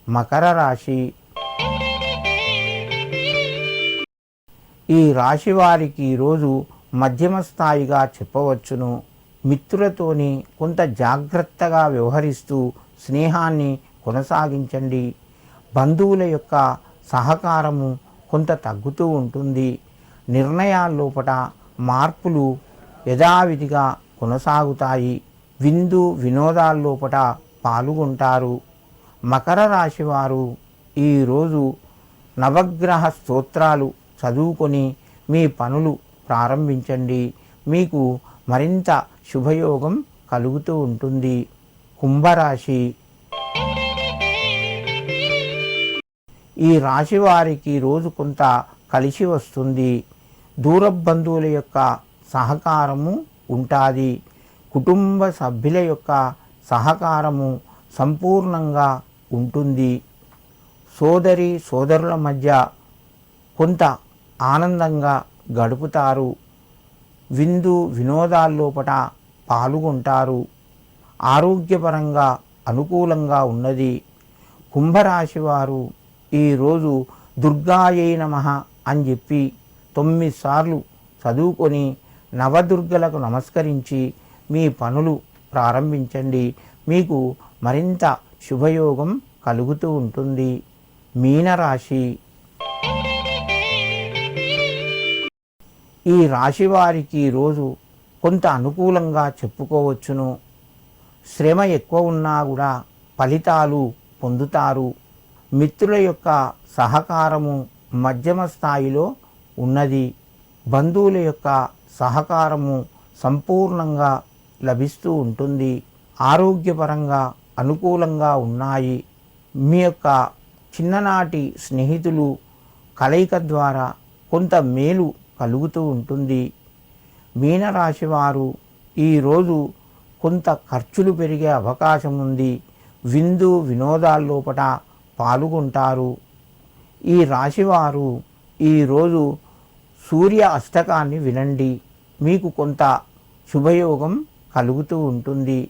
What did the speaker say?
మకర రాశి. ఈ రాశి వారికి ఈరోజు మధ్యమ స్థాయిగా చెప్పవచ్చును. మిత్రులతోని కొంత జాగ్రత్తగా వ్యవహరిస్తూ స్నేహాన్ని కొనసాగించండి. బంధువుల యొక్క సహకారము కొంత తగ్గుతూ ఉంటుంది. నిర్ణయాల్లోపట మార్పులు యథావిధిగా కొనసాగుతాయి. విందు వినోదాల్లోపట పాల్గొంటారు. మకర రాశి వారు ఈరోజు నవగ్రహ స్తోత్రాలు చదువుకొని మీ పనులు ప్రారంభించండి. మీకు మరింత శుభయోగం కలుగుతూ ఉంటుంది. కుంభరాశి. ఈ రాశి వారికి రోజు కొంత కలిసి వస్తుంది. దూర బంధువుల యొక్క సహకారము ఉంటుంది. కుటుంబ సభ్యుల యొక్క సహకారము సంపూర్ణంగా ఉంటుంది. సోదరి సోదరుల మధ్య కొంత ఆనందంగా గడుపుతారు. విందు వినోదాల్లోపట పాల్గొంటారు. ఆరోగ్యపరంగా అనుకూలంగా ఉన్నది. కుంభరాశి వారు ఈరోజు దుర్గాయై నమః అని చెప్పి 9 సార్లు చదువుకొని నవదుర్గలకు నమస్కరించి మీ పనులు ప్రారంభించండి. మీకు మరింత శుభయోగం కలుగుతూ ఉంటుంది. మీనరాశి. ఈ రాశి వారికి ఈరోజు కొంత అనుకూలంగా చెప్పుకోవచ్చును. శ్రమ ఎక్కువ ఉన్నా కూడా ఫలితాలు పొందుతారు. మిత్రుల యొక్క సహకారము మధ్యమ స్థాయిలో ఉన్నది. బంధువుల యొక్క సహకారము సంపూర్ణంగా లభిస్తూ ఉంటుంది. ఆరోగ్యపరంగా అనుకూలంగా ఉన్నాయి. మీ యొక్క చిన్ననాటి స్నేహితులు కలయిక ద్వారా కొంత మేలు కలుగుతూ ఉంటుంది. మీనరాశి వారు ఈరోజు కొంత ఖర్చులు పెరిగే అవకాశం ఉంది. విందు వినోదాల్లోపట పాల్గొంటారు. ఈ రాశివారు ఈరోజు సూర్య అష్టకాన్ని వినండి. మీకు కొంత శుభయోగం కలుగుతూ ఉంటుంది.